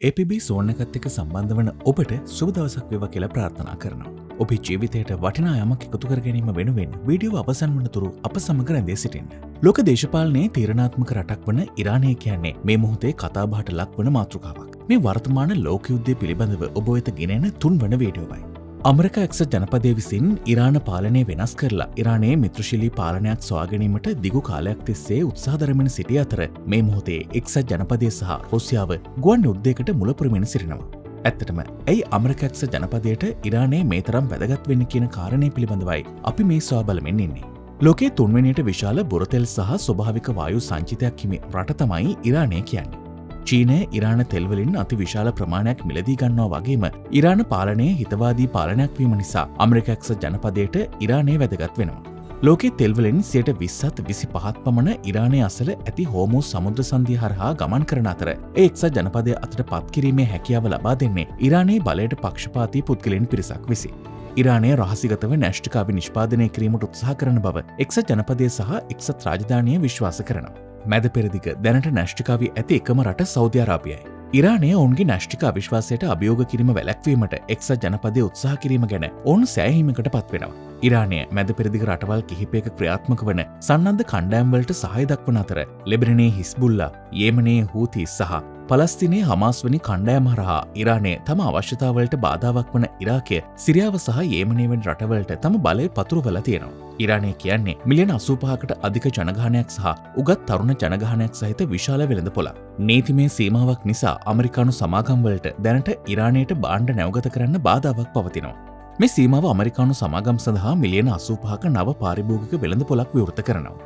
APB zone එකත් එක්ක සම්බන්ධ වන ඔබට සුබ දවසක් වේවා කියලා ප්‍රාර්ථනා කරනවා. ඔබේ ජීවිතයට වටිනා යමක් එකතු කර ගැනීම වෙනුවෙන් වීඩියෝ අවසන් වනතුරු අප සමග රැඳී සිටින්න. ලෝක දේශපාලනයේ තීරණාත්මක රටක් වන ඉරානය කියන්නේ මේ මොහොතේ කතාබහට ලක්වන මාතෘකාවක්. මේ වර්තමාන ලෝක යුද්ධය පිළිබඳව ඔබ වෙත ගෙනෙන 3 වන වීඩියෝවයි. අමරිකා එක්සත් ජනපදය විසින් ඉරාන පාලනය වෙනස් කරලා ඉරානයේ මිත්‍රශීලී පාලනයක් සොයා ගැනීමට දිගු කාලයක් තිස්සේ උත්සාහ දරමින් සිටි අතර මේ මොහොතේ එක්සත් ජනපදය සහ රුසියාව ගුවන් යුද්ධයකට මුලපුරමින් සිටිනවා. ඇත්තටම ඇයි අමරිකා එක්සත් ජනපදයට ඉරානයේ මේ තරම් වැදගත් වෙන්නේ කියන කාරණය පිළිබඳවයි අපි මේ සොයා බලමින් ඉන්නේ. ලෝකයේ 3 වෙනියට විශාල බොරතෙල් සහ ස්වභාවික වායු සංචිතයක් හිමි රට තමයි ඉරානය කියන්නේ. චීනය ඉරාන තෙල්වලින් අති විශාල ප්‍රමාණයක් මිලදී ගන්නවා වගේම ඉරාන පාලනයේ හිතවාදී පාලනයක් වීම නිසා අමරිකා එක්සත් ජනපදයට ඉරානය වැදගත් වෙනවා. ලෝකයේ තෙල්වලින් 20-25% පමණ ඉරානයේ අසල ඇති හෝමෝස් සමුද්‍ර සංධිය හරහා ගමන් කරන අතර ඒ එක්සත් ජනපදය අතට පත් කිරීමේ හැකියාව ලබා දෙන්නේ ඉරානයේ බලයට පක්ෂපාතී පුද්ගලයන් පිරිසක් විසින්. ඉරානය රහසිගතව න්‍යෂ්ටිකාවි නිෂ්පාදනය කිරීමට උත්සාහ කරන බව එක්සත් ජනපදය සහ එක්සත් රාජධානිය විශ්වාස කරනවා. මැද පෙරදිග දැනට න්‍යෂ්ටිකාවී ඇති එකම රට සෞදි අරාබියයි. ඉරානය ඔවුන්ගේ න්‍යෂ්ටික අවිශ්වාසයට අභියෝග කිරීම වැළැක්වීමට එක්සත් ජනපදය උත්සාහ කිරීම ගැන ඔවුන් සෑහීමකට පත් වෙනවා. ඉරානය මැද පෙරදිග රටවල් කිහිපයක ක්‍රියාත්මක වන සන්නද්ධ කණ්ඩායම්වලට සහාය දක්වන අතර ලෙබනනයේ හිස්බුල්ලා, යේමනයේ හූති සහ පලස්තිනයේ හමාස් වැනි කණ්ඩායම් හරහා ඉරානය තම අවශ්‍යතාවලට බාධාවක් වන ඉරාකය, සිරියාව සහ යේමනය වැනි රටවලට තම බලය පතුරවලා තියෙනවා. ඉරානය කියන්නේ මිලියන 85කට අධික ජනගහනයක් සහ උගත් තරුණ ජනගහනයක් සහිත විශාල වෙළඳපොළක්. නීතිමය සීමාවක් නිසා අමරිකානු සමාගම්වලට දැනට ඉරානයට භාණ්ඩ නැවගත කරන්න බාධාවක් පවතිනවා. මේ සීමාව අමරිකානු සමාගම් සඳහා මිලියන 85ක නව පාරිභෝගික වෙළඳපොළක් විවෘත කරනවා.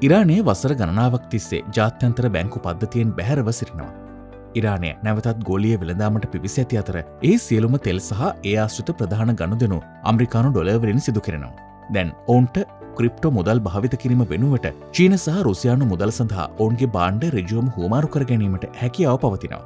ඉරානය වසර ගණනාවක් තිස්සේ ජාත්‍යන්තර බැංකු පද්ධතියෙන් බැහැරව සිටිනවා. ඉරානය නැවතත් ගෝලීය වෙළඳාමට පිවිස ඇති අතර ඒ සියලුම තෙල් සහ ඒ ආශ්‍රිත ප්‍රධාන ගනුදෙනු අමරිකානු ඩොලර් වලින් සිදු කරනවා. දැන් ඔවුන්ට ක්‍රිප්ටෝ මුදල් භාවිත කිරීම වෙනුවට චීන සහ රුසියානු මුදල් සඳහා ඔවුන්ගේ භාණ්ඩ ඍජුවම හුවමාරු කර ගැනීමට හැකියාව පවතිනවා.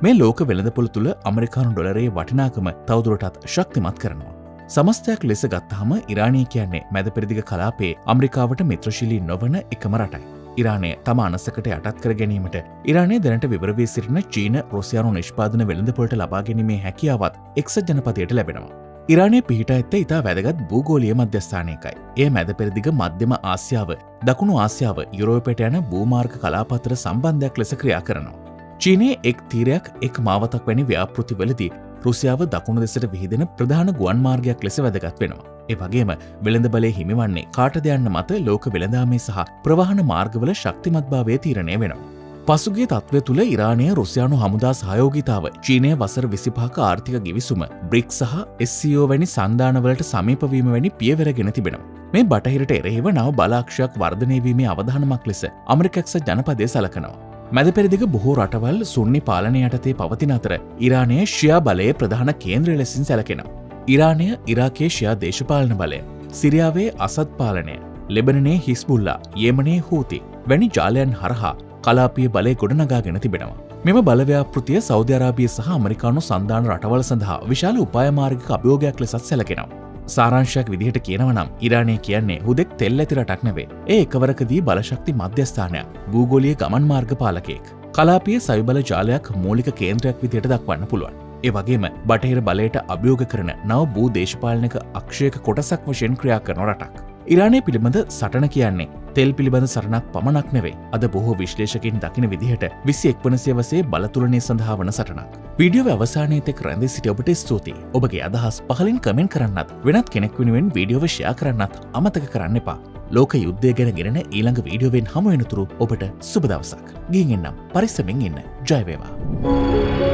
මේ ලෝක වෙළඳපොළ තුළ අමරිකානු ඩොලරයේ වටිනාකම තවදුරටත් ශක්තිමත් කරනවා. සමස්තයක් ලෙස ගත්තහම ඉරානය කියන්නේ මැද පෙරදිග කලාපයේ අමරිකාවට මිත්‍රශීලී නොවන එකම රටයි. ඉරානය තම අනසකට යටත් කර ගැනීමට ඉරානය දැනට විවර වී සිටින චීන රුසියානු නිෂ්පාදන වෙළඳපොළට ලබා ගැනීමේ හැකියාවත් එක්සත් ජනපදයට ලැබෙනවා. ඉරානය පිහිටා ඇත්තේ ඉතා වැදගත් භූගෝලීය මධ්‍යස්ථානයකයි. එය මැද පෙරදිග මධ්‍යම ආසියාව, දකුණු ආසියාව, යුරෝපයට යන භූමාර්ග කලාප අතර සම්බන්ධයක් ලෙස ක්‍රියා කරනවා. චීනයේ එක් තීරයක් එක් මාවතක් වැනි ව්‍යාපෘතිවලදී රුසියාව දකුණු දෙසට විහිදෙන ප්‍රධාන ගුවන් මාර්ගයක් ලෙස වැදගත් වෙනවා. ඒ වගේම වෙළඳ බලය හිමිවන්නේ කාටද යන්න මත ලෝක වෙළඳාමේ සහ ප්‍රවාහන මාර්ගවල ශක්තිමත්භාවය තීරණය වෙනවා. පසුගිය තත්ත්වය තුළ ඉරානය රුසියානු හමුදා සහයෝගිතාව, චීනය වසර 25ක ආර්ථික ගිවිසුම, බ්‍රික්ස් සහ SCO වැනි සන්ධානවලට සමීපවීම වැනි පියවරගෙන තිබෙනවා. මේ බටහිරට එරෙහිව නව බලාක්ෂයක් වර්ධනය වීමේ අවධානමක් ලෙස අමරිකා එක්සත් ජනපදය සලකනවා. මැද පෙරදිග බොහෝ රටවල් සුන්නි පාලනය යටතේ පවතින අතර ඉරානය ෂියා බලයේ ප්‍රධාන කේන්ද්‍රය ලෙසින් සැලකෙනවා. ඉරානය ඉරාකයේ ෂියා දේශපාලන බලය, සිරියාවේ අසද් පාලනය, ලෙබනනයේ හිස්බුල්ලා, යේමනයේ හූති වැනි ජාලයන් හරහා කලාපීය බලය ගොඩනගාගෙන තිබෙනවා. මෙම බලව්‍යාපෘතිය සෞදි අරාබිය සහ අමරිකානු සන්ධාන රටවල් සඳහා විශාල උපායමාර්ගික අභියෝගයක් ලෙසත් සැලකෙනවා. සාරාංශයක් විදිහට කියනව නම් ඉරානය කියන්නේ හුදෙක් තෙල් ඇති රටක් නෙවේ. ඒ එකවරකදී බලශක්ති මධ්‍යස්ථානයක්, භූගෝලීය ගමන් මාර්ග පාලකයෙක්, කලාපීය සවිබල ජාලයක් මූලික කේන්ද්‍රයක් විදිහට දක්වන්න පුළුවන්. ඒ වගේම බටහිර බලයට අභියෝග කරන නව භූ දේශපාලනික අක්ෂයක කොටසක් වශයෙන් ක්‍රියා කරන රටක්. ඉරානය පිළිබඳ සටන කියන්නේ තෙල් පිළිබඳ සටනක් පමණක් නෙවෙයි. අද බොහෝ විශ්ලේෂකයින් දකින විදිහට 21 වන සියවසේ බලතුලනය සඳහා වන සටනක්. වීඩියෝ අවසානයේ තෙක් රැඳී සිටි ඔබට ස්තුතියි. ඔබගේ අදහස් පහලින් කමෙන්ට් කරන්නත්, වෙනත් කෙනෙක් වෙනුවෙන් වීඩියෝව ෂෙයා කරන්නත් අමතක කරන්න එපා. ලෝක යුද්ධය ගැන ගෙනෙන ඊළඟ වීඩියෝවෙන් හමු වෙනතුරු ඔබට සුබ දවසක්. ගිහින් එන්නම්. පරිස්සමෙන් ඉන්න. ජය වේවා.